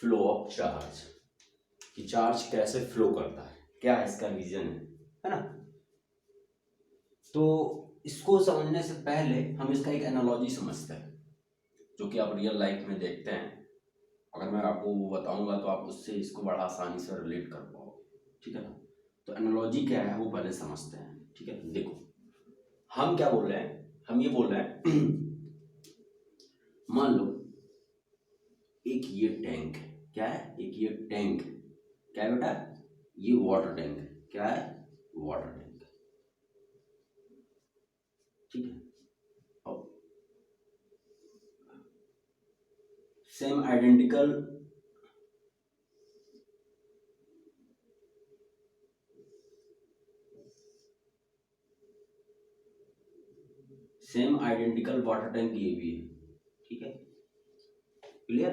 Flow of charge, कि charge कैसे flow करता है, क्या है इसका रीजन है ना। तो इसको समझने से पहले हम इसका एक एनालॉजी समझते हैं, जो कि आप रियल लाइफ में देखते हैं। अगर मैं आपको वो बताऊंगा तो आप उससे इसको बड़ा आसानी से रिलेट कर पाओगे, ठीक है ना। तो एनालॉजी क्या है वो पहले समझते हैं, ठीक है। देखो हम क्या बोल रहे हैं, हम ये बोल रहे हैं मान लो एक ये टैंक है, क्या है, एक ये टैंक है, क्या है बेटा, ये वाटर टैंक है, क्या है, वाटर टैंक, ठीक है। अब सेम आइडेंटिकल वाटर टैंक ये भी है, ठीक है, क्लियर,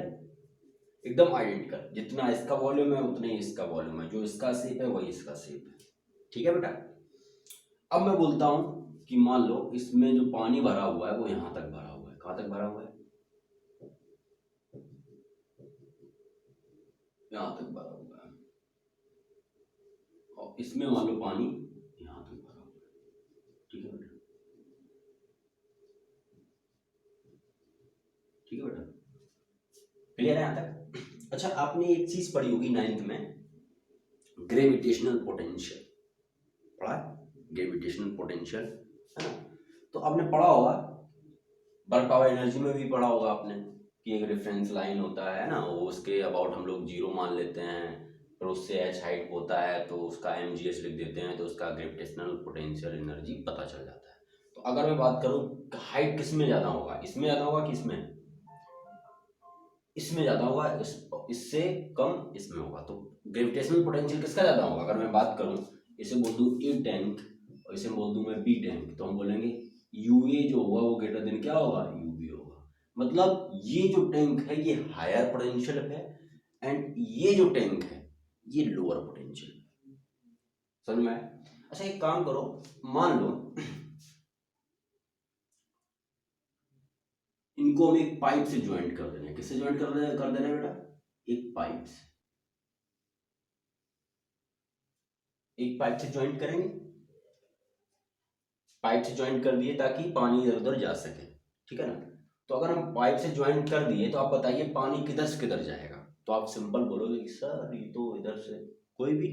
एकदम आइडेंटिकल, जितना इसका वॉल्यूम है उतना ही इसका वॉल्यूम है, जो इसका शेप है वही इसका शेप है, ठीक है बेटा। अब मैं बोलता हूं कि मान लो इसमें जो पानी भरा हुआ है वो यहां तक भरा हुआ है, कहां तक भरा हुआ है, यहां तक भरा हुआ है, और इसमें मान लो पानी यहां तक भरा हुआ है, ठीक है बेटा, ठीक है बेटा, क्लियर है यहां तक। अच्छा आपने एक चीज पढ़ी होगी 9th में, ग्रेविटेशनल पोटेंशियल पढ़ा है, ग्रेविटेशनल पोटेंशियल है ना। तो आपने पढ़ा होगा, वर्क पावर एनर्जी में भी पढ़ा होगा आपने कि एक रेफरेंस लाइन होता है ना, वो उसके अबाउट हम लोग जीरो मान लेते हैं, फिर उससे एच हाइट होता है तो उसका mgs लिख देते हैं, तो उसका ग्रेविटेशनल पोटेंशियल एनर्जी पता चल जाता है। तो अगर मैं बात करूं हाइट किस में ज्यादा होगा, इसमें ज्यादा होगा कि इसमें ज्यादा होगा, इससे कम इसमें होगा, तो ग्रेविटेशनल पोटेंशियल किसका ज्यादा होगा। अगर मैं बात करूं, इसे बोल दूं ए टैंक और इसे बोल दूं मैं बी टैंक, तो हम बोलेंगे यूए जो होगा वो ग्रेटर देन क्या होगा, यूबी होगा। मतलब ये जो टैंक है ये हायर पोटेंशियल है, एंड ये जो टैंक है ये लोअर पोटेंशियल, समझ में आया। अच्छा एक काम करो, मान लो इनको हम एक पाइप से ज्वाइंट कर दे रहे हैं, किससे ज्वाइंट कर दे रहे हैं बेटा, एक पाइप से, एक पाइप से ज्वाइंट करेंगे, पाइप से ज्वाइंट कर दिए ताकि पानी इधर उधर जा सके, ठीक है ना। तो अगर हम पाइप से ज्वाइंट कर दिए तो आप बताइए पानी किधर से किधर जाएगा। तो आप सिंपल बोलोगे कि सर ये तो इधर से, कोई भी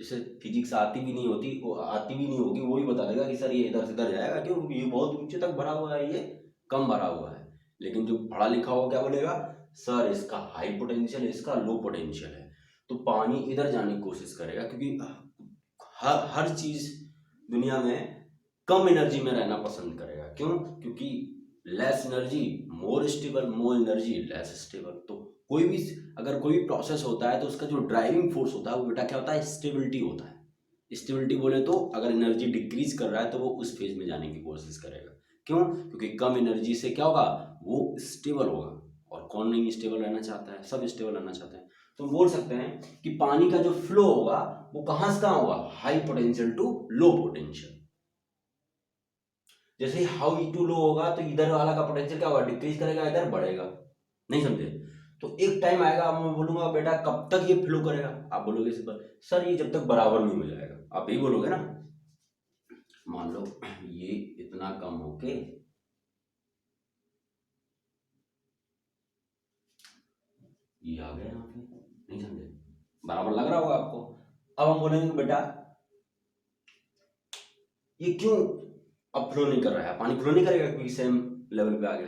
जिसे फिजिक्स आती भी नहीं होती, वो आती भी नहीं होगी, वो भी बता देगा कि सर ये इधर से इधर जाएगा, क्यों, ये बहुत ऊंचे तक भरा हुआ है, ये कम भरा हुआ है। लेकिन जो पढ़ा लिखा होगा क्या बोलेगा, सर इसका हाई पोटेंशियल है, इसका लो पोटेंशियल है, तो पानी इधर जाने की कोशिश करेगा, क्योंकि हर चीज दुनिया में कम एनर्जी में रहना पसंद करेगा। क्यों, क्योंकि less energy more stable, more energy less stable. तो कोई भी अगर कोई भी प्रोसेस होता है तो उसका जो ड्राइविंग फोर्स होता है वो बेटा क्या होता है, स्टेबिलिटी होता है। स्टेबिलिटी बोले तो अगर एनर्जी डिक्रीज कर रहा है तो वो उस फेज में जाने की कोशिश करेगा। क्यों, क्योंकि कम एनर्जी से क्या होगा, वो स्टेबल होगा, और कौन नहीं स्टेबल रहना चाहता है, सब स्टेबल रहना चाहते हैं। तो बोल सकते हैं कि पानी का जो फ्लो होगा वो कहां से कहां होगा, high potential to low potential. जैसे ही हाउ ई टू लो होगा तो इधर वाला का पोटेंशियल क्या होगा, डिक्रीज करेगा, इधर बढ़ेगा, नहीं समझे। तो एक टाइम आएगा मैं बोलूंगा बेटा कब तक ये फ्लो करेगा, आप बोलोगे सर ये जब तक बराबर नहीं हो जाएगा, आप यही बोलोगे ना। मान लो ये इतना कम होके ये आ गया यहाँ पे, नहीं समझे, बराबर लग रहा होगा आपको। अब हम बोलेंगे बेटा ये क्यों अब फ्लो नहीं कर रहा है, पानी फ्लो नहीं करेगा क्योंकि सेम लेवल पे आ गया।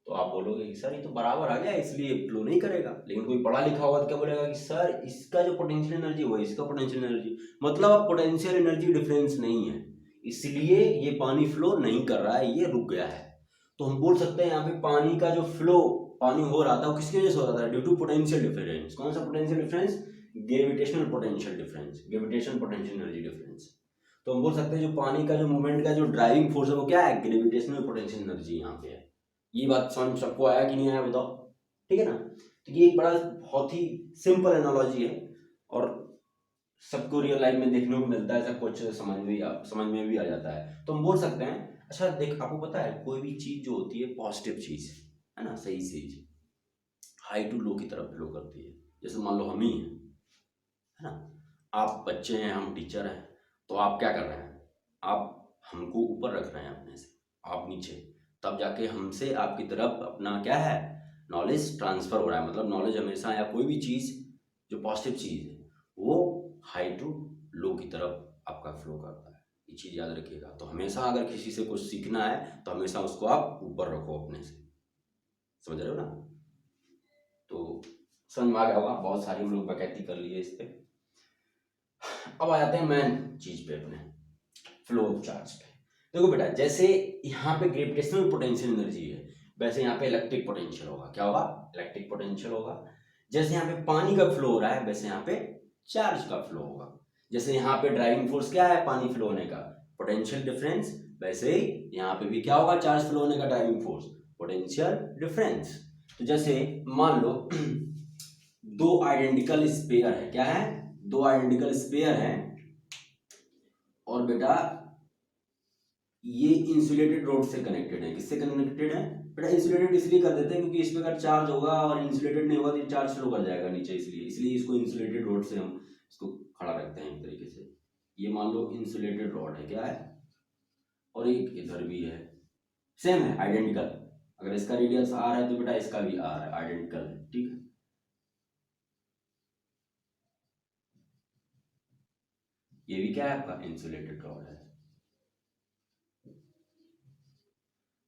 तो आप बोलोगे कि सर ये तो बराबर आ गया इसलिए फ्लो नहीं करेगा। लेकिन कोई पढ़ा लिखा होगा तो क्या बोलेगा कि सर इसका जो पोटेंशियल एनर्जी है वो इसका पोटेंशियल एनर्जी, मतलब अब पोटेंशियल एनर्जी डिफरेंस नहीं है, इसलिए ये पानी फ्लो नहीं कर रहा है, ये रुक गया है। तो हम बोल सकते हैं यहाँ पे पानी का जो फ्लो पानी हो रहा था वो किसकी वजह से हो रहा था, ड्यू टू पोटेंशियल डिफरेंस। कौन सा potential difference, gravitational potential difference, gravitational potential energy difference. तो हम बोल सकते हैं जो पानी का जो मूवमेंट का जो ड्राइविंग फोर्स है वो क्या है, ग्रेविटेशनल पोटेंशियल एनर्जी यहाँ पे है। ये बात समझ सबको आया कि नहीं आया बताओ, ठीक है ना। तो ये एक बड़ा बहुत ही सिंपल एनालॉजी है, और सबको रियल लाइफ में देखने को मिलता है, सब कुछ समझ में भी आ जाता है। तो हम बोल सकते हैं, अच्छा देख आपको पता है कोई भी चीज जो होती है पॉजिटिव चीज है ना, सही चीज, हाई टू लो की तरफ फ्लो करती है। जैसे मान लो हम ही हैं, है ना, आप बच्चे हैं, हम टीचर हैं, तो आप क्या कर रहे हैं, आप हमको ऊपर रख रहे हैं अपने से, आप नीचे, तब जाके हमसे आपकी तरफ अपना क्या है, नॉलेज ट्रांसफर हो रहा है। मतलब नॉलेज हमेशा, या कोई भी चीज़ जो पॉजिटिव चीज़ है वो हाई टू लो की तरफ आपका फ्लो करता है। ये चीज़ याद रखिएगा। तो हमेशा अगर किसी से कुछ सीखना है तो हमेशा उसको आप ऊपर रखो अपने से, समझ रहे हो ना। तो समझ में आ गया होगा, बहुत सारी हम लोग बकैती कर लिए इस पे। अब आ जाते हैं मेन चीज पे, अपने फ्लो ऑफ चार्ज पे। देखो बेटा, जैसे यहाँ पे ग्रेविटेशनल पोटेंशियल एनर्जी है, वैसे यहाँ पे इलेक्ट्रिक पोटेंशियल होगा। क्या होगा, इलेक्ट्रिक पोटेंशियल होगा। जैसे यहाँ पे पानी का फ्लो हो रहा है, वैसे यहाँ पे चार्ज का फ्लो होगा। जैसे यहाँ पे ड्राइविंग फोर्स क्या है, पानी फ्लो होने का, पोटेंशियल डिफरेंस, वैसे ही यहाँ पे भी क्या होगा, चार्ज फ्लो होने का, ड्राइविंग फोर्स, पोटेंशियल डिफरेंस। तो जैसे मान लो दो आइडेंटिकल स्पेयर है, क्या है, दो आइडेंटिकल स्पेयर हैं, और बेटा ये इंसुलेटेड रोड से कनेक्टेड है। किससे कनेक्टेड है बेटा, इंसुलेटेड इसलिए कर देते हैं क्योंकि इसमें अगर चार्ज होगा और इंसुलेटेड नहीं होगा तो चार्ज फ्लो कर जाएगा नीचे, इसलिए इसको इंसुलेटेड रोड से हम इसको खड़ा रखते हैं एक तरीके से। ये मान लो इंसुलेटेड रॉड है, क्या है, और एक इधर भी है, सेम है, आइडेंटिकल। अगर इसका रेडियस आर है तो बेटा इसका भी आर है, आइडेंटिकल है, ठीक है। ये भी क्या है, आपका इंसुलेटेड रॉड है।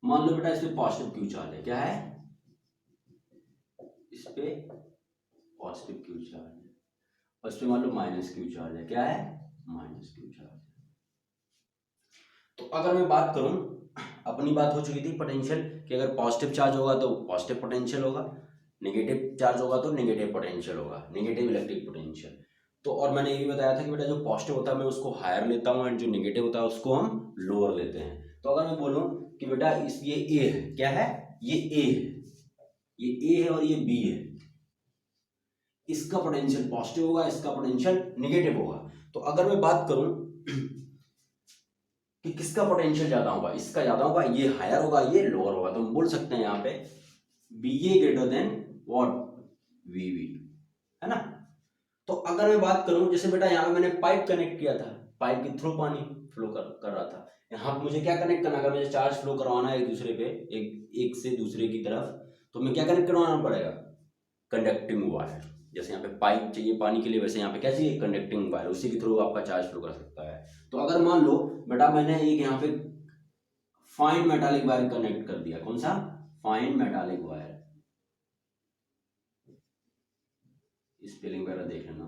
मान लो बेटा इस पे पॉजिटिव क्यू चार्ज है, क्या है, इस पे पॉजिटिव क्यू चार्ज है, और इस पे मान लो माइनस क्यू चार्ज है, क्या है, माइनस क्यू चार्ज है। तो अगर मैं बात करूं, अपनी बात हो चुकी थी पोटेंशियल कि अगर पॉजिटिव चार्ज होगा तो पॉजिटिव पोटेंशियल होगा, नेगेटिव चार्ज होगा तो नेगेटिव पोटेंशियल होगा, नेगेटिव इलेक्ट्रिक पोटेंशियल। तो और मैंने ये भी बताया था कि बेटा जो पॉजिटिव होता है मैं उसको हायर लेता हूँ, एंड जो नेगेटिव होता है उसको हम लोअर लेते हैं। तो अगर मैं बोलूँ कि बेटा इस ये ए है, क्या है, ये ए है, ये ए है और ये बी है, इसका पोटेंशियल पॉजिटिव होगा, इसका पोटेंशियल नेगेटिव होगा। तो अगर मैं बात करूं कि किसका पोटेंशियल ज्यादा होगा, इसका ज्यादा होगा, ये हायर होगा, ये लोअर होगा, तो हम बोल सकते हैं यहाँ पे B A greater than what, V B, है ना। तो अगर मैं बात करूं, जैसे बेटा यहाँ पे मैंने पाइप कनेक्ट किया था, पाइप के थ्रू पानी फ्लो कर रहा था, यहाँ पे मुझे क्या कनेक्ट करना, अगर मुझे चार्ज फ्लो करवाना है एक दूसरे पे, एक से दूसरे की तरफ, तो मैं क्या कनेक्ट करवाना पड़ेगा, कंडक्टिंग वायर। जैसे यहाँ पे पाइप चाहिए पानी के लिए, वैसे यहाँ पे क्या चाहिए, कंडक्टिंग वायर, उसी के थ्रू आपका चार्ज फ्लो कर सकता है। तो अगर मान लो बेटा मैंने एक यहाँ पे फाइन मेटालिक वायर कनेक्ट कर दिया, कौन सा, फाइन मेटालिक वायर, स्पेलिंग वगैरह देख लेना,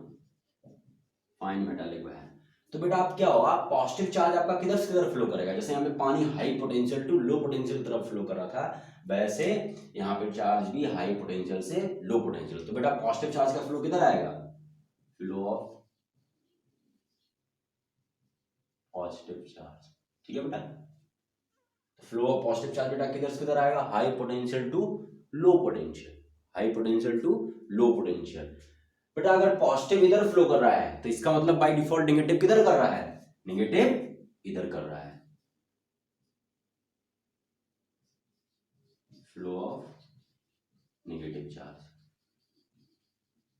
फाइन मेटालिक वायर। तो बेटा आप क्या होगा, पॉजिटिव चार्ज आपका किधर से किधर फ्लो करेगा, जैसे यहाँ पे पानी high potential to low potential तरफ फ्लो कर रहा था, वैसे यहाँ पे चार्ज भी हाई पोटेंशियल से लो पोटेंशियल। तो बेटा पॉजिटिव चार्ज का फ्लो किधर आएगा, फ्लो ऑफ पॉजिटिव चार्ज, ठीक है बेटा। फ्लो ऑफ पॉजिटिव चार्ज बेटा किधर से किधर आएगा, high potential to low potential, high potential to low potential. बेटा अगर पॉजिटिव इधर फ्लो कर रहा है तो इसका मतलब बाय डिफॉल्ट नेगेटिव किधर कर रहा है, नेगेटिव इधर कर रहा है, फ्लो ऑफ नेगेटिव चार्ज,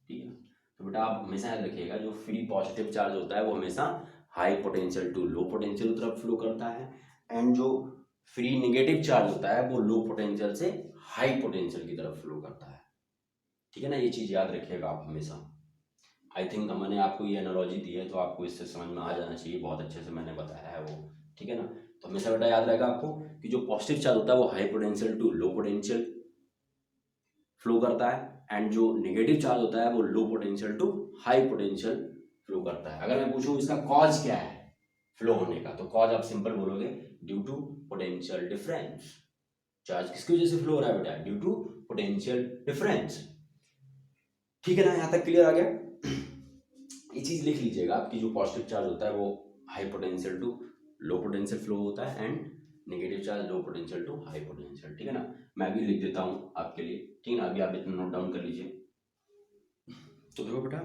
ठीक है। तो बेटा आप हमेशा याद रखिएगा, जो फ्री पॉजिटिव चार्ज होता है वो हमेशा high potential to low potential तरफ फ्लो करता है, एंड जो फ्री नेगेटिव चार्ज होता है वो लो पोटेंशियल से हाई पोटेंशियल की तरफ फ्लो करता है, ठीक है ना। ये चीज याद रखिएगा आप हमेशा। आई थिंक मैंने आपको ये एनालॉजी दी है तो आपको इससे समझ में आ जाना चाहिए, बहुत अच्छे से मैंने बताया है वो, ठीक है ना। तो हमेशा बेटा याद रहेगा आपको कि जो पॉजिटिव चार्ज होता है वो high potential to low potential flow करता है, एंड जो नेगेटिव चार्ज होता है वो low potential to high potential flow करता है। अगर मैं पूछूं इसका कॉज क्या है फ्लो होने का, तो कॉज आप सिंपल बोलोगे, due to potential difference. Charge किसकी वजह से फ्लो हो रहा है बेटा, ड्यू टू पोटेंशियल डिफरेंस, ठीक है ना। यहां तक क्लियर आ गया। ये चीज लिख लीजिएगा, आपकी जो पॉजिटिव चार्ज होता है वो high potential to low potential flow होता है, and negative charge low potential to high potential, ठीक है ना। मैं भी लिख देता हूँ आपके लिए, ठीक है ना, अभी आप इतना नोट डाउन कर लीजिए। तो देखो बेटा,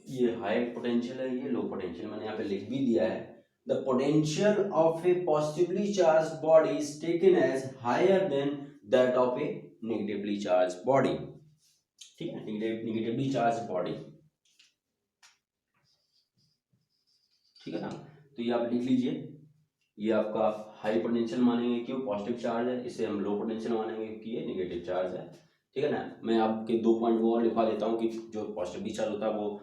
ये हाई पोटेंशियल है, ये लो पोटेंशियल, मैंने यहाँ पे लिख भी दिया है। The potential of a positively charge body is taken as higher than that of a negatively charge body. ठीक है, निगेटिवली चार्ज बॉडी, ठीक है ना। तो ये आप लिख लीजिए, ये आपका हाई पोटेंशियल मानेंगे क्यों, पॉजिटिव चार्ज है, इसे हम लो पोटेंशियल मानेंगे क्योंकि ये निगेटिव चार्ज है, ठीक है ना। मैं आपके 2 पॉइंट वो और लिखवा देता हूँ कि जो पॉजिटिवली चार्ज होता है वो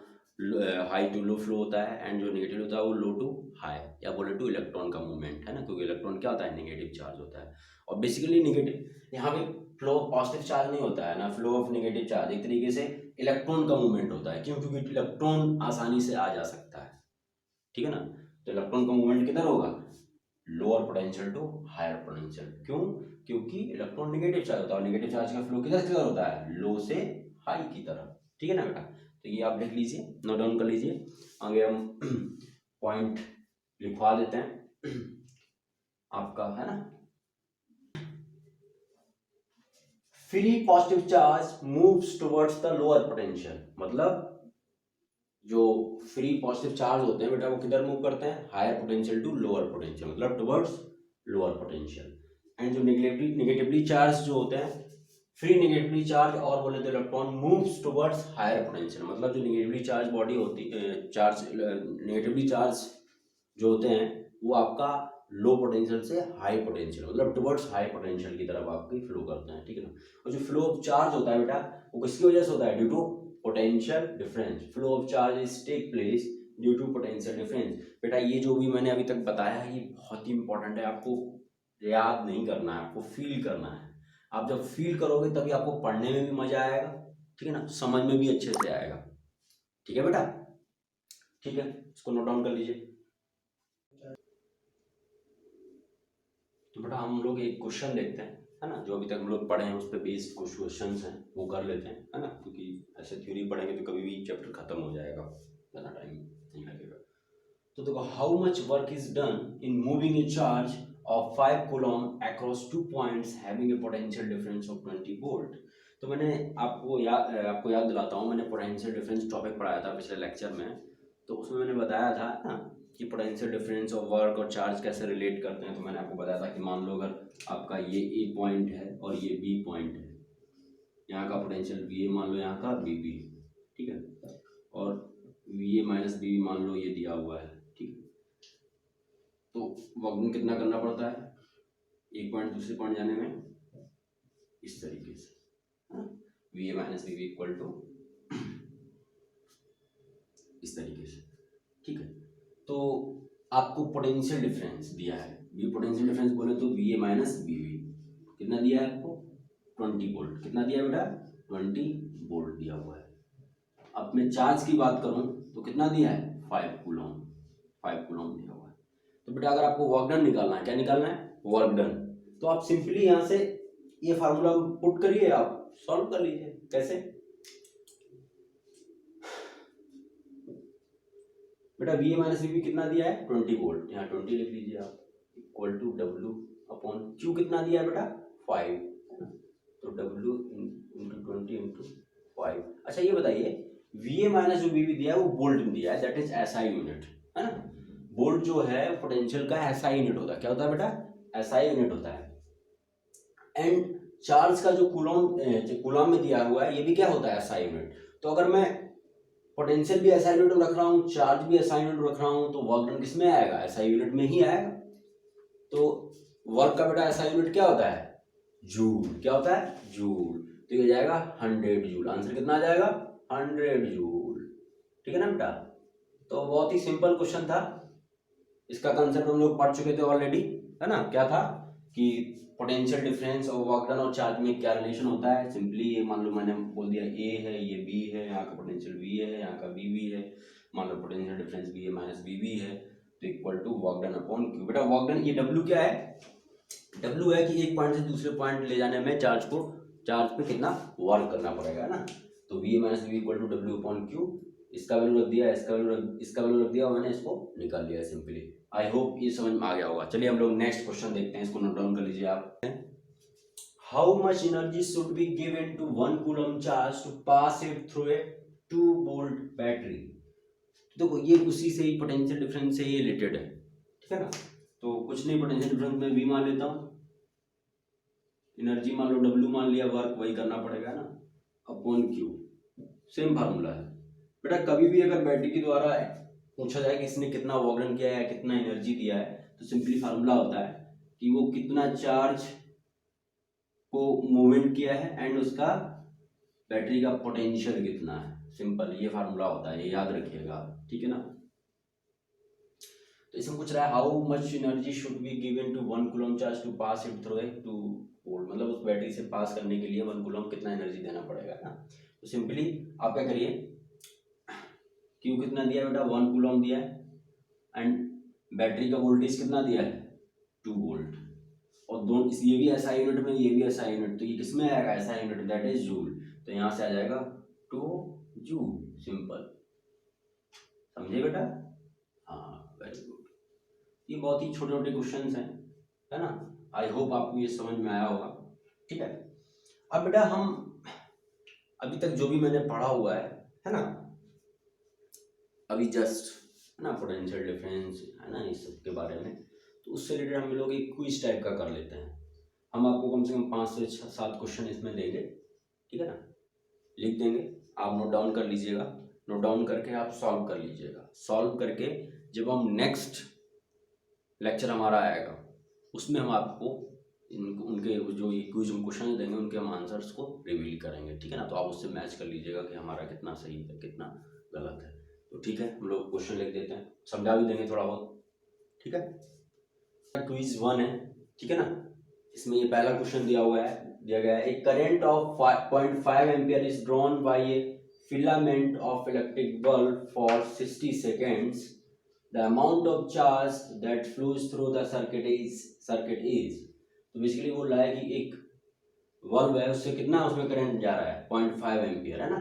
हाई टू लो फ्लो होता है, एंड जो नेगेटिव होता है वो लो टू हाई, या बोले टू इलेक्ट्रॉन का मूवमेंट है ना, क्योंकि इलेक्ट्रॉन क्या होता है, नेगेटिव चार्ज होता है। और बेसिकली नेगेटिव यहाँ पे फ्लो ऑफ पॉजिटिव चार्ज नहीं होता है ना, फ्लो ऑफ नेगेटिव चार्ज एक तरीके से इलेक्ट्रॉन का मूवमेंट होता है, क्यों, क्योंकि इलेक्ट्रॉन आसानी से आ जा सकता है, ठीक है ना। तो इलेक्ट्रॉन का मूवमेंट किधर होगा, lower potential to higher potential, क्यों, क्योंकि इलेक्ट्रॉन नेगेटिव चार्ज होता है, और नेगेटिव चार्ज का फ्लो किधर किधर होता है, लो से हाई की तरफ, ठीक है ना बेटा। तो ये आप लिख लीजिए, नोट डाउन कर लीजिए, आगे हम पॉइंट लिखवा देते हैं आपका, है ना। Free positive charge moves towards the lower potential, मतलब जो फ्री पॉजिटिव चार्ज होते हैं बेटा वो किधर मूव करते हैं, higher potential to lower potential, मतलब टुवर्ड्स लोअर पोटेंशियल। एंड जो निगेटिवली चार्ज जो होते हैं, फ्री नेगेटिवली चार्ज और बोले तो electron moves towards higher potential, मतलब जो नेगेटिवली चार्ज बॉडी होती चार्ज नेगेटिवली चार्ज जो होते हैं वो आपका लो पोटेंशियल से हाई पोटेंशियल, मतलब टुवर्ड्स हाई पोटेंशियल की तरफ आपकी फ्लो करते हैं, ठीक है ना। और जो फ्लो ऑफ चार्ज होता है बेटा वो किसकी वजह से होता है, due to potential difference, flow of charge take place due to potential difference. बेटा ये जो भी मैंने अभी तक बताया है ये बहुत ही इंपॉर्टेंट है, आपको याद नहीं करना है, आपको फील करना है। आप जब फील करोगे तभी आपको पढ़ने में भी मजा आएगा, ठीक है ना, समझ में भी अच्छे से आएगा, ठीक है बेटा, ठीक है, इसको नोट डाउन कर लीजिए। तो बेटा हम लोग एक क्वेश्चन देखते हैं, है ना, जो अभी तक हम लोग पढ़े हैं उस पर बेस्ड कुछ क्वेश्चन हैं वो कर लेते हैं, है ना, क्योंकि ऐसे थ्योरी पढ़ेंगे तो कभी भी चैप्टर खत्म हो जाएगा, ज़्यादा टाइम नहीं लगेगा। तो देखो, how much work is done in moving A charge of 5 coulomb across 2 points having a potential difference of 20 volt. तो मैंने आपको याद दिलाता हूँ, मैंने पोटेंशियल डिफरेंस टॉपिक पढ़ाया था पिछले लेक्चर में, तो उसमें मैंने बताया था ना कि पोटेंशियल डिफरेंस ऑफ वर्क और चार्ज कैसे रिलेट करते हैं। तो मैंने आपको बताया था कि मान लो अगर आपका ये ए पॉइंट है और ये बी पॉइंट है, यहाँ का पोटेंशियल वी ए मान लो, यहाँ का बी बी, ठीक है, और V A minus B B मान लो ये दिया हुआ है, ठीक है। तो वर्क कितना करना पड़ता है, एक पॉइंट दूसरे पॉइंट जाने में इस तरीके से, V A minus B B equal to इस तरीके से, ठीक है। तो आपको पोटेंशियल डिफरेंस दिया है, वी पोटेंशियल डिफरेंस बोले तो V A minus B V कितना दिया है आपको, 20 वोल्ट, कितना दिया है बेटा, 20 वोल्ट दिया हुआ है। अब मैं चार्ज की बात करूं तो कितना दिया है, 5 कूलम, 5 कूलम दिया हुआ है। तो बेटा अगर आपको वर्क डन निकालना है, क्या निकालना है, वर्क डन, तो आप सिंपली यहाँ से ये फार्मूला पुट करिए, आप सॉल्व कर लीजिए, कैसे बेटा, वी ए माइनस वी कितना दिया है, 20 वोल्ट, यहाँ 20 लिख लीजिए आप, equal to W upon Q कितना दिया है बेटा, 5, तो डब्ल्यू इंटू 20 इंटू 5। अच्छा ये बताइए, वी ए माइनस जो वी दिया है वो वोल्ट में दिया है, दैट इज एसआई यूनिट, है ना। वोल्ट जो है पोटेंशियल का एसआई यूनिट होता है, क्या होता है बेटा, एसआई यूनिट होता है। एंड चार्ज का जो कूलम में दिया हुआ है ये भी क्या होता है, एसआई यूनिट। तो अगर मैं पोटेंशियल भी एसआई यूनिट में रख रहा हूँ, चार्ज भी एसआई यूनिट में रख रहा हूँ, तो वर्क डन किस में आएगा, एसआई यूनिट में ही आएगा। तो वर्क का बेटा एसआई यूनिट क्या होता है, जूल, क्या होता है, जूल, तो ये जाएगा 100 जूल, आंसर कितना आ जाएगा, 100 जूल, ठीक है ना बेटा। तो बहुत ही सिंपल क्वेश्चन था, इसका कंसेप्ट हम लोग पढ़ चुके थे ऑलरेडी, है ना। क्या था कि पोटेंशियल डिफरेंस और वर्क डन और चार्ज में क्या रिलेशन होता है, सिंपली ये मान लो मैंने बोल दिया ए है, ये बी है, यहाँ का पोटेंशियल वी है, यहाँ का बी वी है, मान लो potential difference B A minus B V है, तो equal to work done upon Q. बेटा वर्क डन, ये डब्ल्यू क्या है, डब्ल्यू है कि एक पॉइंट से दूसरे पॉइंट ले जाने में चार्ज पे कितना वर्क करना पड़ेगा, ना। तो V A minus V equal to W upon Q, इसका वैल्यू रख दिया, इसका वैल्यू रख दिया और मैंने इसको निकाल लिया सिंपली। आई होप ये समझ में आ गया होगा। चलिए हम लोग नेक्स्ट क्वेश्चन देखते हैं, इसको नोट डाउन कर लीजिए आप। How much energy should be given to 1 coulomb charge to pass it through a 2 volt battery. देखो ये उसी से ही पोटेंशियल डिफरेंस से ही रिलेटेड है, ठीक है ना। तो कुछ नहीं, पोटेंशियल डिफरेंस में वी मान लेता हूँ, एनर्जी मान लो डब्ल्यू मान लिया, वर्क वही करना पड़ेगा ना, अपॉन क्यू, सेम फार्मूला है बेटा। कभी भी अगर बैटरी के द्वारा पूछा जाए कि इसने कितना वर्क डन किया है, कितना एनर्जी दिया है, तो सिंपली फार्मूला होता है कि वो कितना चार्ज को मूवमेंट किया है एंड उसका बैटरी का पोटेंशियल कितना है। सिंपल ये फार्मूला होता है, ये याद रखिएगा, ठीक है ना। तो इसमें पूछ रहा है how much energy should be given to 1 coulomb charge to pass it through a 2 volt, मतलब उस बैटरी से पास करने के लिए 1 कूलम कितना एनर्जी देना पड़ेगा ना। तो सिंपली आप क्या करिए, क्यू कितना दिया बेटा, 1 कूलम दिया है एंड बैटरी का वोल्टेज कितना दिया है, 2 वोल्ट, और दोनों ये भी ऐसा यूनिट में, ये भी ऐसा यूनिट, तो ये किस में आएगा, ऐसा यूनिट, दैट इज जूल। तो यहाँ से आ जाएगा 2 जूल। सिंपल, समझे बेटा। हाँ वेरी गुड। ये बहुत ही छोटे छोटे क्वेश्चन हैं, है ना। आई होप आपको ये समझ में आया होगा, ठीक है। अब बेटा हम अभी तक जो भी मैंने पढ़ा हुआ है ना, अभी जस्ट, है ना, पोटेंशियल डिफरेंस, है ना, इस सब के बारे में, तो उससे रिलेटेड हम लोग एक क्विज टाइप का कर लेते हैं। हम आपको कम से कम 5 से 7 क्वेश्चन इसमें देंगे, ठीक है ना, लिख देंगे, आप नोट डाउन कर लीजिएगा, नोट डाउन करके आप सॉल्व कर लीजिएगा। सॉल्व करके जब हम नेक्स्ट लेक्चर हमारा आएगा उसमें हम आपको उनके जो ये क्विज हम क्वेश्चन देंगे उनके हम आंसर्स को रिवील करेंगे, ठीक है ना। तो आप उससे मैच कर लीजिएगा कि हमारा कितना सही है कितना गलत है। तो ठीक है, हम लोग क्वेश्चन लिख देते हैं, समझा भी देंगे थोड़ा बहुत, ठीक है। क्विज 1 है, ठीक है ना। इसमें ये पहला क्वेश्चन दिया गया है, a current of 0.5 ampere is drawn by a filament of electric bulb for 60 seconds, the amount of charge that flows through the circuit is तो बेसिकली बोल रहा है कि एक बल्ब है उससे कितना उसमें करंट जा रहा है, 0.5 एम्पियर, है ना,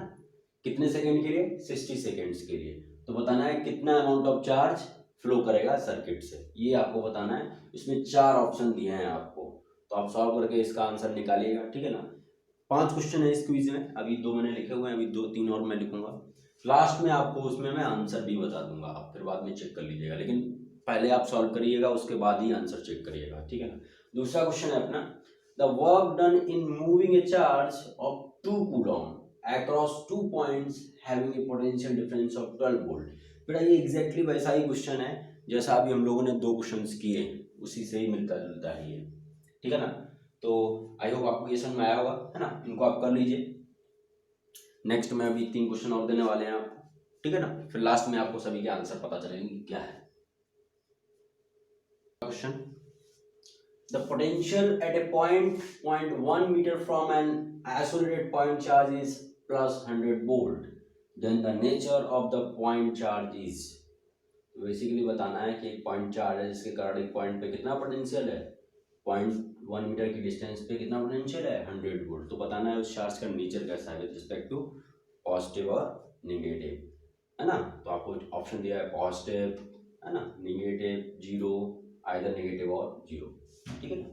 कितने सेकंड के लिए, 60 सेकेंड्स के लिए। तो बताना है कितना अमाउंट ऑफ चार्ज फ्लो करेगा सर्किट से, ये आपको बताना है। इसमें 4 ऑप्शन दिए हैं आपको, तो आप सॉल्व करके इसका आंसर निकालिएगा, ठीक है ना। 5 क्वेश्चन है इस क्विज में, अभी 2 मैंने लिखे हुए हैं, अभी 2-3 और मैं लिखूंगा। लास्ट में आपको उसमें मैं आंसर भी बता दूंगा, आप फिर बाद में चेक कर लीजिएगा, लेकिन पहले आप सॉल्व करिएगा, उसके बाद ही आंसर चेक करिएगा, ठीक है ना। दूसरा क्वेश्चन है अपना, the work done in moving A charge of 2 coulomb across 2 points having a potential difference of 12 volt. बेटा ये एग्जैक्टली वैसा ही क्वेश्चन है जैसा अभी हम लोगों ने 2 क्वेश्चंस किए, उसी से ही मिलता जुलता है ये, ठीक है ना। तो आई होप आपको ये समझ में आया होगा, है ना, इनको आप कर लीजिए। नेक्स्ट में अभी 3 क्वेश्चन और देने वाले हैं आपको, ठीक है ना, फिर लास्ट में आपको सभी के आंसर पता चलेंगे क्या है। Question, the potential at a point 0.1 metre from an isolated point charge is plus 100 volt, then the nature of the point charge is. Basically बताना है कि एक पॉइंट चार्ज है जिसके कारण एक पॉइंट पे कितना पोटेंशियल है, 0.1 मीटर की डिस्टेंस पे कितना पोटेंशियल है, 100 वोल्ट। तो बताना है उस चार्ज का नेचर कैसा है विद रिस्पेक्ट टू पॉजिटिव और नेगेटिव, है ना। तो आपको ऑप्शन दिया है पॉजिटिव, है ना, नेगेटिव, जीरो, आइदर नेगेटिव और जीरो, ठीक है ना।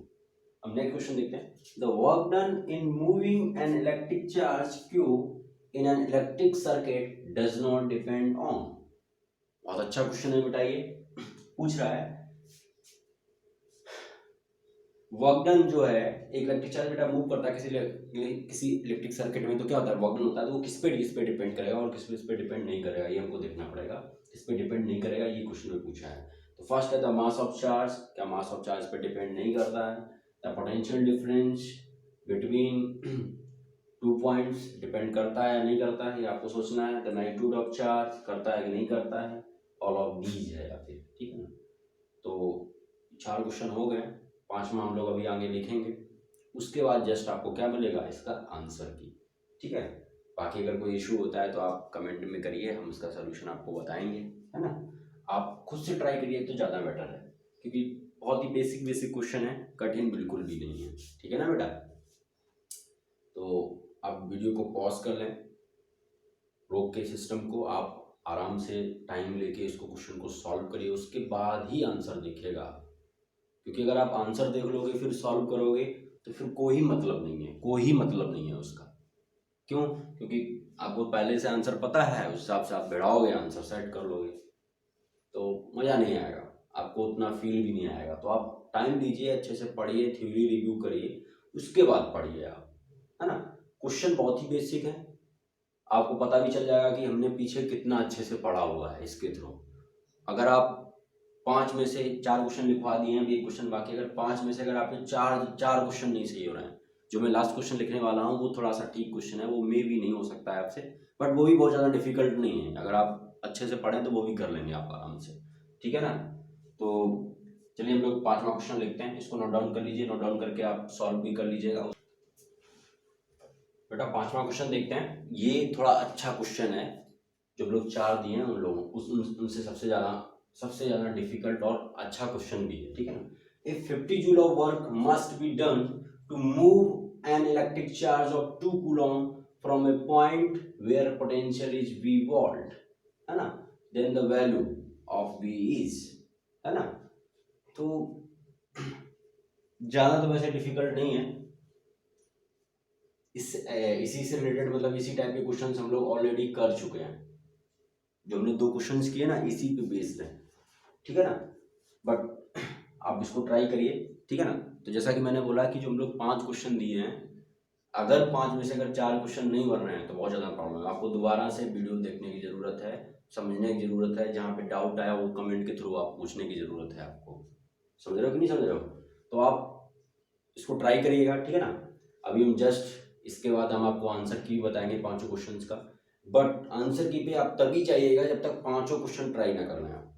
अब नेक्स्ट क्वेश्चन देखते हैं, the work done in moving N electric charge Q in an electric circuit does not depend on. बहुत अच्छा क्वेश्चन है बेटा, ये पूछ रहा है वर्क डन जो है एक इलेक्ट्रिक चार्ज बेटा मूव करता है किसी इलेक्ट्रिक सर्किट में, तो क्या होता है, वर्क डन होता है, तो वो किस पे डिपेंड करेगा और किस पे डिपेंड नहीं करेगा, ये हमको देखना पड़ेगा। किस पे डिपेंड नहीं करेगा ये क्वेश्चन में पूछा है। तो फर्स्ट है द मास ऑफ चार्ज, क्या मास ऑफ चार्ज पे डिपेंड नहीं करता है। The potential difference between 2 points depend करता है या नहीं करता है, ये आपको सोचना है। द मैग्नीट्यूड ऑफ चार्ज करता है कि नहीं करता है, ऑल ऑफ दीज है या फिर, ठीक है ना। तो 4 क्वेश्चन हो गए, 5वां हम लोग अभी आगे लिखेंगे, उसके बाद जस्ट आपको क्या मिलेगा, इसका आंसर की, ठीक है। बाकी अगर कोई इशू होता है तो आप कमेंट में करिए, हम उसका सोल्यूशन आपको बताएंगे, है ना। आप खुद से ट्राई करिए तो ज़्यादा बेटर है, क्योंकि बहुत ही बेसिक क्वेश्चन है, कठिन बिल्कुल भी नहीं है, ठीक है ना बेटा। तो आप वीडियो को पॉज कर लें, रोक के सिस्टम को, आप आराम से टाइम लेके इसको क्वेश्चन को सॉल्व करिए, उसके बाद ही आंसर देखिएगा, क्योंकि अगर आप आंसर देख लोगे फिर सॉल्व करोगे तो फिर कोई मतलब नहीं है, कोई मतलब नहीं है उसका। क्यों? क्योंकि आपको पहले से आंसर पता है, उस हिसाब से आप बैठाओगे, आंसर सेट कर लोगे, तो मज़ा नहीं आएगा, आपको उतना फील भी नहीं आएगा। तो आप टाइम दीजिए, अच्छे से पढ़िए, थ्योरी रिव्यू करिए, उसके बाद पढ़िए आप, है ना। क्वेश्चन बहुत ही बेसिक है, आपको पता भी चल जाएगा कि हमने पीछे कितना अच्छे से पढ़ा हुआ है इसके थ्रू। अगर आप 5 में से 4 क्वेश्चन लिखवा दिए हैं, अभी एक क्वेश्चन बाकी, अगर 5 में से अगर आपके चार क्वेश्चन नहीं सही हो रहे हैं, जो मैं लास्ट क्वेश्चन लिखने वाला हूँ वो थोड़ा सा ठीक क्वेश्चन है, वो मे भी नहीं हो सकता है आपसे, बट वो भी बहुत ज़्यादा डिफिकल्ट नहीं है, अगर आप अच्छे से पढ़ें तो वो भी कर लेंगे आप आराम से, ठीक है ना। तो चलिए हम लोग 5वां क्वेश्चन लिखते हैं, इसको नोट डाउन कर लीजिए, नोट डाउन करके आप सॉल्व भी कर लीजिएगा। बेटा 5वां क्वेश्चन देखते हैं, ये थोड़ा अच्छा क्वेश्चन है, जो लोग 4 दिए हैं उन लोगों उनसे सबसे ज़्यादा डिफिकल्ट और अच्छा क्वेश्चन भी है, ठीक है ना। If 50 joule of work must be done to move an electric charge of 2 coulomb from a point where potential is V volt, है ना, then the value of V is, है ना। तो ज़्यादा तो वैसे डिफिकल्ट नहीं है, इसी से रिलेटेड मतलब इसी टाइप के क्वेश्चंस हम लोग ऑलरेडी कर चुके हैं, जो हमने 2 क्वेश्चंस किए ना इसी पे बेस्ड है, ठीक है ना। बट आप इसको ट्राई करिए, ठीक है ना। तो जैसा कि मैंने बोला कि जो हम लोग 5 क्वेश्चन दिए हैं, अगर 5 में से अगर 4 क्वेश्चन नहीं बन रहे हैं तो बहुत ज़्यादा प्रॉब्लम है, आपको दोबारा से वीडियो देखने की ज़रूरत है, समझने की ज़रूरत है, जहाँ पे डाउट आया वो कमेंट के थ्रू आप पूछने की ज़रूरत है आपको, समझ रहे हो कि नहीं समझ रहे हो। तो आप इसको ट्राई करिएगा, ठीक है ना। अभी हम जस्ट इसके बाद हम आपको आंसर की भी बताएंगे 5 क्वेश्चंस का, बट आंसर की पे आप तभी चाहिएगा जब तक 5 क्वेश्चन ट्राई ना कर लें आप।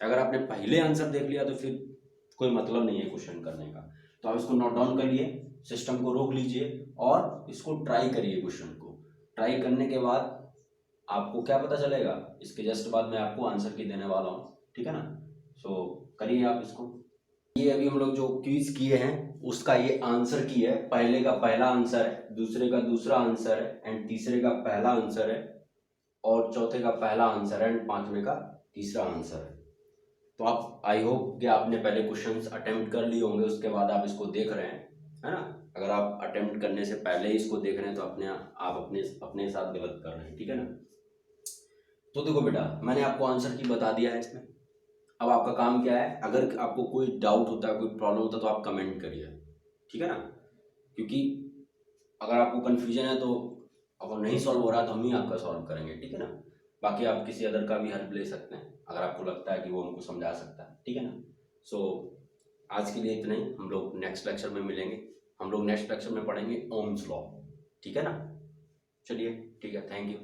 अगर आपने पहले आंसर देख लिया तो फिर कोई मतलब नहीं है क्वेश्चन करने का। तो आप इसको नोट डाउन करिए, सिस्टम को रोक लीजिए और इसको ट्राई करिए, क्वेश्चन को ट्राई करने के बाद आपको क्या पता चलेगा, इसके जस्ट बाद मैं आपको आंसर की देने वाला हूँ, ठीक है ना। सो करिए आप इसको। ये अभी हम लोग जो क्विज किए हैं उसका ये आंसर की है, पहले का पहला आंसर है, दूसरे का दूसरा आंसर है, एंड तीसरे का पहला आंसर है, और चौथे का पहला आंसर है, एंड 5वें का तीसरा आंसर है। तो आप आई होप कि आपने पहले क्वेश्चंस अटेम्प्ट कर लिए होंगे, उसके बाद आप इसको देख रहे हैं, है ना। अगर आप अटेम्प्ट करने से पहले ही इसको देख रहे हैं तो आप अपने साथ गलत कर रहे हैं, ठीक है ना। तो देखो बेटा, मैंने आपको आंसर की बता दिया है इसमें। अब आपका काम क्या है, अगर आपको कोई डाउट होता है, कोई प्रॉब्लम होता है तो आप कमेंट करिए, ठीक है ना। क्योंकि अगर आपको कन्फ्यूजन है तो अगर नहीं सॉल्व हो रहा तो हम ही आपका सॉल्व करेंगे, ठीक है ना। बाकी आप किसी अदर का भी हेल्प ले सकते हैं अगर आपको लगता है कि वो हमको समझा सकता है, ठीक है ना। सो आज के लिए इतना ही, हम लोग नेक्स्ट लेक्चर में मिलेंगे, हम लोग नेक्स्ट लेक्चर में पढ़ेंगे ओम्स लॉ, ठीक है ना। चलिए ठीक है, थैंक यू।